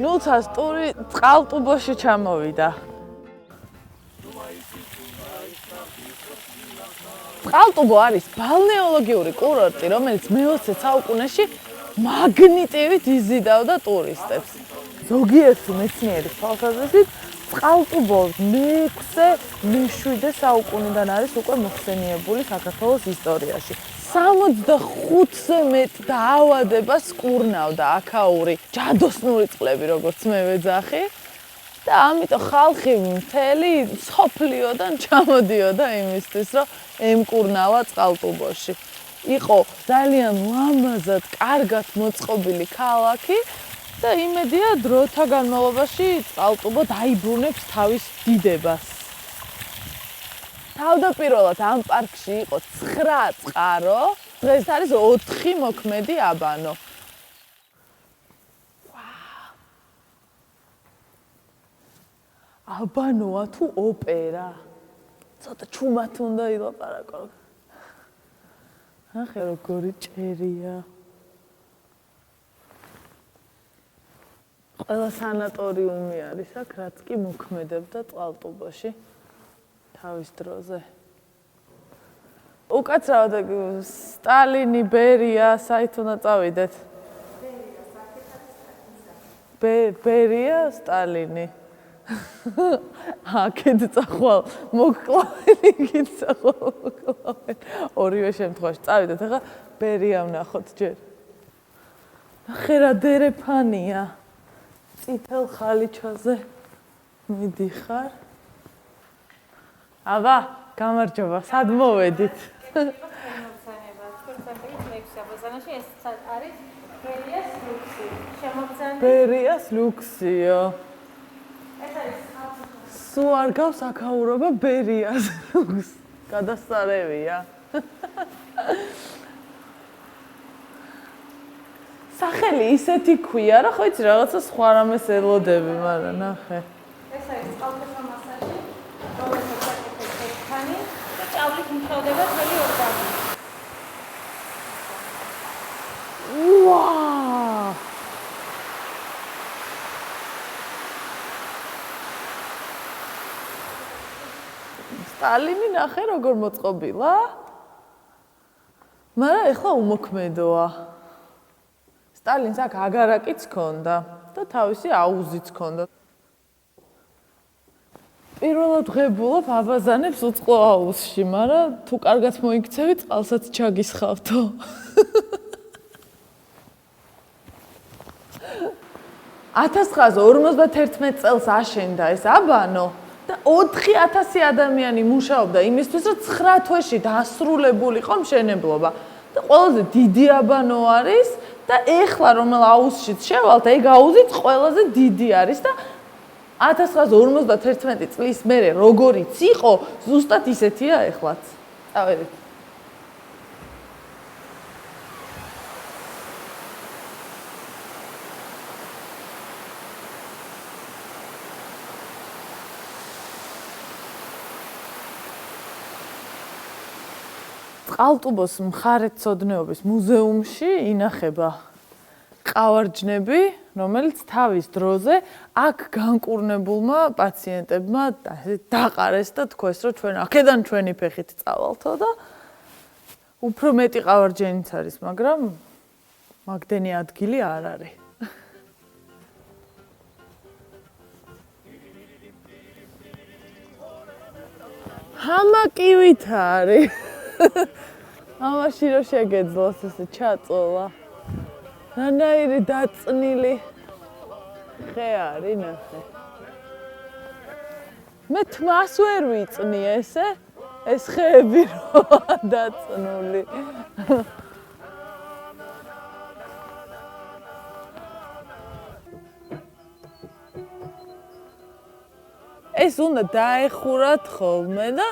ნუცას ტური წყალტუბოში ჩამოვიდა. წყალტუბო არის ბალნეოლოგიური კურორტი, რომელიც მე-20 საუკუნეში მაგნიტივით იზიდავდა ტურისტებს. ზოგიერთი მეცნიერის თვალსაზრისით წყალტუბო მე-6-მე-7 საუკუნიდან არის უკვე მოხსენიებული საქართველოს ისტორიაში. 65-ზე მეტ დაავადებას კურნავდა აქაური ჯადოსნური წყლები, როგორც მე ვეძახი. და ამიტომ ხალხი მთელი სოფლიოდან ჩამოდიოდა იმისთვის, რომ ემკურნავა წყალტუბოში. იყო ძალიან ლამაზად, კარგად მოწყობილი ქალაქი და იმედია დროთა განმავლობაში წყალტუბო დაიბრუნებს თავის დიდებას. თავდაპირველად ამ პარკში იყო 9 წყარო, დღეს არის 4 მოქმედი აბანო. აბანოა თუ ოპერა? ცოტა ჩუმად უნდა ილაპარაკო. ახე როგორი ჭერია. ყველა სანატორიუმი არის აქ, რაც კი მოქმედებდა წყალტუბოში თავის დროზე. უკაცრავად სტალინი, ბერია, საით უნდა წავიდეთ? ბერია, სტალინი. აქეთ წახვალ მოგკლავენ, იქით წახვალ მოგკლავენ. ორივე შემთხვევაში წავიდეთ, ახლა ბერია ვნახოთ ჯერ. ნახე რა დერეფანია. წითელ ხალიჩაზე მიდიხარ. აბა, გამარჯობა, სად მოვედით? ბერიას ლუქსიო. სულ არ გავს აქაურობა ბერიას. გადასწარებია. სახელი ისეთი ქვია, რა ხო იცი რაღაცა სხვა რამეს ელოდები, მაგრამ ნახე. ეს არის წყალქვეშა მასაჟი, რომელსაც აკეთებს ერთმანი და ჭავლით მუშავდება მთელი ორგანიზმი. ვაა! სტალინი ნახე როგორ მოწყობილა? მაგრამ ეხლა უმოქმედოა. სტალინს აქ აგარაკიც ჰქონდა და თავისი აუზიც ჰქონდა. პირველად ღებულობ აბაზანებს უწყლო აუზში, მაგრამ თუ კარგად მოიქცევი, წყალსაც ჩაგისხავთო. 1951 წელს აშენდა ეს აბანო და 4000 ადამიანი მუშაობდა იმისთვის, რომ 9 თვეში დასრულებულიყო მშენებლობა. და ყველაზე დიდი აბანო არის და ეხლა რომელ აუზშიც შევალთ, ეგ აუზიც ყველაზე დიდი არის და 1951 წლის მერე როგორიც იყო, ზუსტად ისეთია ეხლაც. წავედით. წყალტუბოს მხარეთმცოდნეობის მუზეუმში ინახება ყავარჯნები, რომელიც თავის დროზე აქ განკურნებულმა პაციენტებმა დაყარეს და თქვეს, რომ ჩვენ აქედან ჩვენი ფეხით წავალთო და უფრო მეტი ყავარჯენიც არის, მაგრამ მაგდენი ადგილი არ არის. ჰამაკივით არის. ამაში რომ შეგეძლოს ესე ჩაწოლა. რანაირი დაწნილი ხე არის, ნახე. მე თმას ვერ ვიწნი ესე, ეს ხეები როა დაწნული. ეს უნდა დაეხურათ ხოლმე და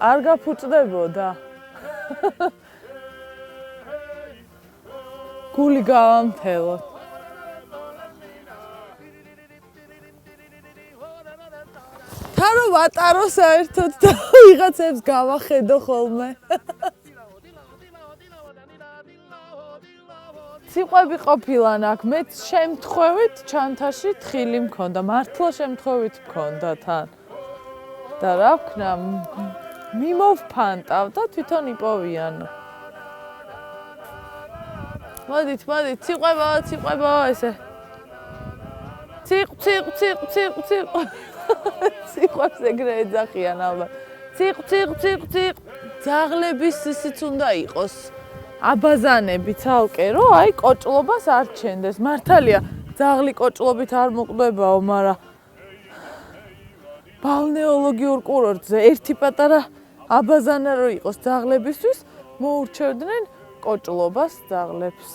არ გაფუჭდებოდა. გული გავამთელოთ. თარო ვატარო საერთოდ და ვიღაცებს გავახედო ხოლმე. ციყვები ყოფილან აქ, მეც შემთხვევით ჩანთაში თხილი მქონდა, მართლა შემთხვევით მქონდა თან. და რა ვქნა, მიმოვფანტავ და თვითონ იპოვიანო. მოდით, ციყვება, ესე. ციყვ. ციყვებს ეგრე ეძახიან ალბათ. ციყვ. ძაღლების ისიც უნდა იყოს. აბაზანები ცალკე, რომ აი კოჭლობას არ ჩენდეს. მართალია, ძაღლი კოჭლობით არ მოკვდებაო, მაგრამ ბალნეოლოგიურ კურორტზე ერთი პატარა აბაზანა რო იყოს ძაღლებისთვის, მოურჩევდნენ კოჭლობას ძაღლებს.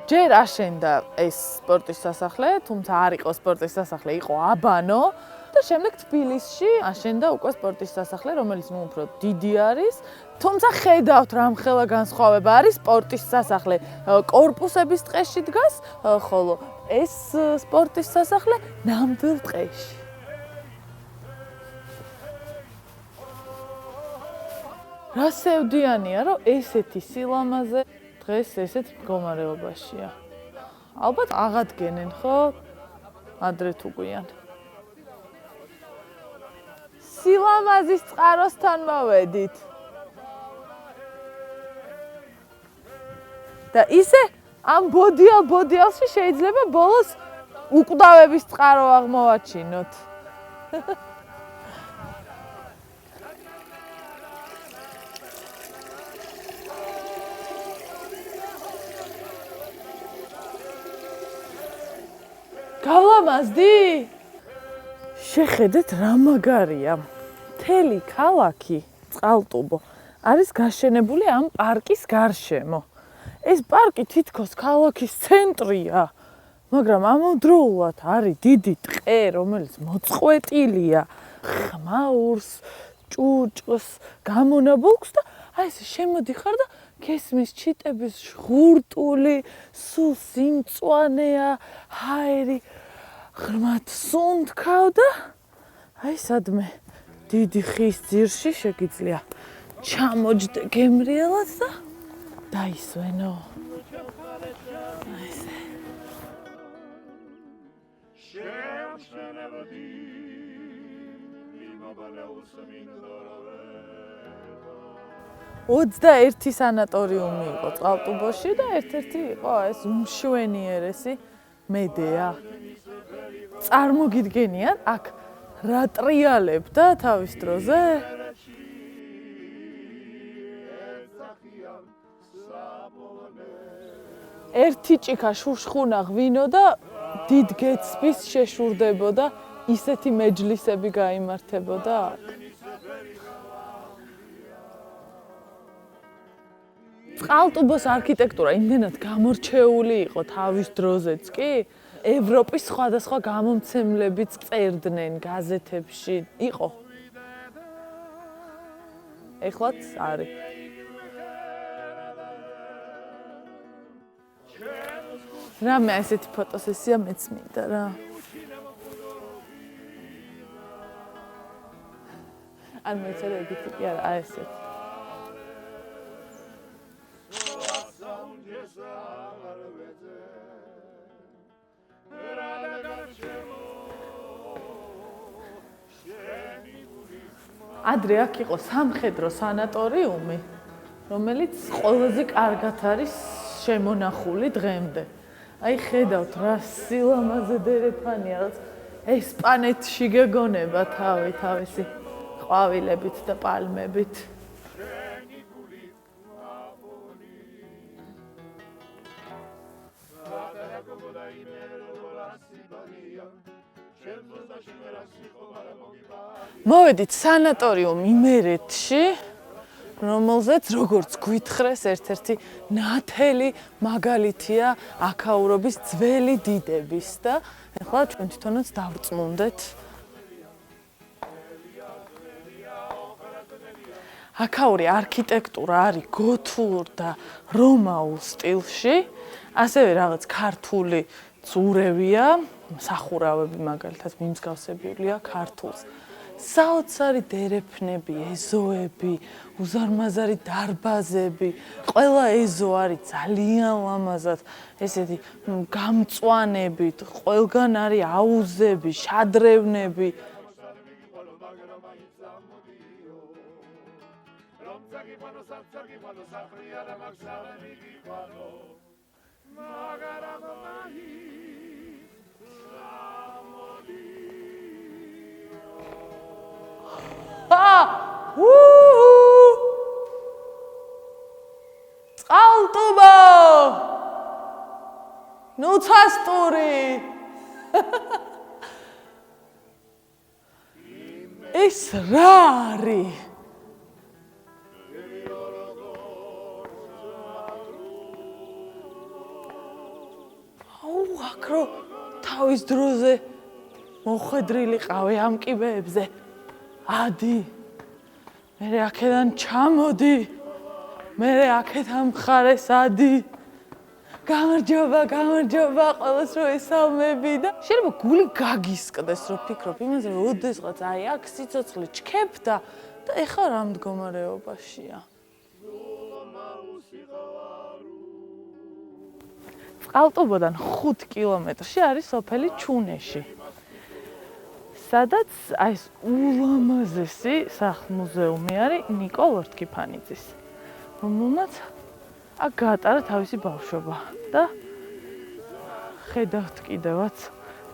ჯერ აშენდა ეს სპორტის სასახლე, თუმცა არ იყო სპორტის სასახლე, იყო აბანო და შემდეგ თბილისში აშენდა უკვე სპორტის სასახლე, რომელიც ნუ უფრო დიდი არის. თუმცა ხედავთ რამხელა განსხვავება არის სპორტის სასახლე. კორპუსების ტყეში დგას, ხოლო ეს სპორტის სასახლე ნამდვილ ტყეში. რა სევდიანია, რომ ესეთი სილამაზე დღეს ესეთ მდგომარეობაშია. ალბათ აღადგენენ, ხო? ადრე თუ გვიან. სილამაზის წყაროსთან მოვედით. და ისე ამ ბოდიალში შეიძლება ბოლოს უკვდავების წყარო აღმოვაჩინოთ. გავლამაზდი? შეხედეთ რა მაგარია. მთელი ქალაქი წყალტუბო არის გაშენებული ამ პარკის გარშემო. ეს პარკი თითქოს ქალაქის ცენტრია, მაგრამ ამავდროულად არის დიდი ტყე, რომელიც მოწყვეტილია ხმაურს, ჭუჭყს, გამონაბოლქვს და აი ესე შემოდიხარ და გესმის ჩიტების ჟღურტული, სულ სიმწვანეა, ჰაერი ღრმად სუნთქავ და აი სადმე დიდი ხის ძირში შეგიძლია ჩამოჯდე გემრიელად და დაისვენო. ესე. ოცდაერთი სანატორიუმი იყო წყალტუბოში და ერთ-ერთი იყო ეს უმშვენიერესი მედეა. წარმოგიდგენიათ, აქ რა ტრიალებდა თავის დროზე? ერთი ჭიქა შუშხუნა ღვინო და დიდ გეცბის შეშურდებოდა, ისეთი მეჯლისები გაიმართებოდა აქ. წყალტუბოს არქიტექტურა იმდენად გამორჩეული იყო თავის დროზეც კი, ევროპის სხვადასხვა გამომცემლებიც წერდნენ გაზეთებში. იყო. ეხლაც არის. რამე ესეთი ფოტოსესია მეც მინდა რა. ან მეცადე ეგეთი კი არა, აი ესეთი. ადრე აქ იყო სამხედრო სანატორიუმი, რომელიც ყველაზე კარგად არის შემონახული დღემდე. აი ხედავთ რა სილამაზე დერეფანია, რაც ესპანეთში გეგონება თავისი ყვავილებით და პალმებით. მოვედით სანატორიუმ იმერეთში, რომელზეც როგორც გვითხრეს ერთ-ერთი ნათელი მაგალითია აქაურობის ძველი დიდების და ახლა ჩვენ თვითონაც დავწმუნდეთ. აქაური არქიტექტურა არის გოთურ და რომაულ სტილში, ასევე რაღაც ქართული წურებია, სახურავები მაგალითად მიმსგავსებულია ქართულს. საოცარი დერეფნები, ეზოები, უზარმაზარი დარბაზები, ყველა ეზო არის ძალიან ლამაზად, ესეთი გამწვანებით, ყველგან არის აუზები, შადრევნები. წყალტუბო! ნუცასტური! ეს რა არის? აქრო თავის დროზე მოხვედრილი ყავი ამ კიბეებზე. ადი. მე აქედან ჩამოდი. მე აქეთ ამ მხარეს ადი. გამარჯობა, ყველას რო ესალმები და შეიძლება გული გაგისკდეს, რომ ფიქრობ იმაზე, რომ ოდესღაც აი აქ სიცოცხლე ჩქეფდა და ეხლა რა მდგომარეობაშია. წყალტუბოდან 5 კილომეტრში არის სოფელი ჩუნეში. სადაც აი ეს ულამაზესი სახლ-მუზეუმი არის ნიკო ლორთქიფანიძის. რომელმაც აქ გაატარა თავისი ბავშვობა და ხედავთ კიდევაც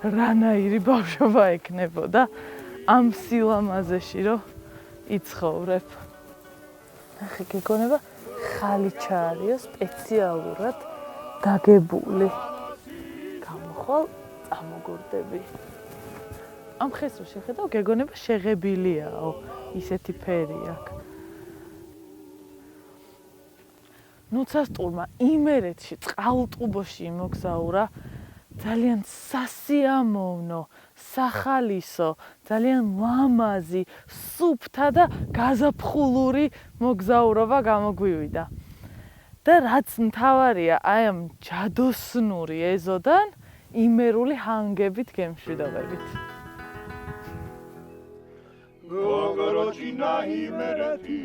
რანაირი ბავშვობა ექნებოდა ამ სილამაზეში რომ იცხოვრებ. ახლა გეგონება ხალიჩა არის სპეციალურად დაგებული. გამოხვალ წამოგორდები. ამ ხეს რო შეხედავ, გეგონება შეღებილიაო, ისეთი ფერი აქვს. ნუცასტურმა იმერეთში, წყალტუბოში იმოგზაურა ძალიან სასიამოვნო, სახალისო, ძალიან ლამაზი, სუფთა და გაზაფხულური მოგზაურობა გამოგვივიდა. და რაც მთავარია, აი ამ ჯადოსნური ეზოდან იმერული ჰანგებით გემშვიდობებით. გოგოროჩინა იმერეთი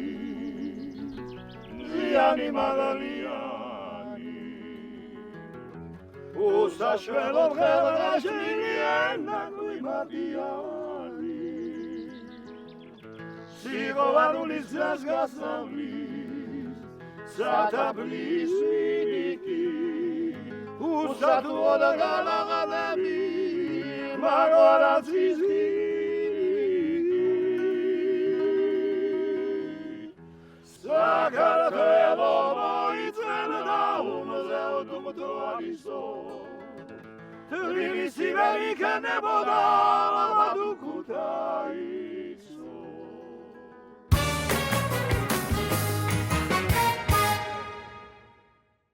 ზიანი მაგალიანი უსაშველო ხელრაშლიანა გვიმადიანი სიღოვარულის ძას გასავლის სათაბლის ვინიკი უსათუო და გალაღადები მაგორაცის საქართველო მოიწენა უმზეო თუმთვარისო თბილისი ვერ იქნებოდა ალბათ უკუთაი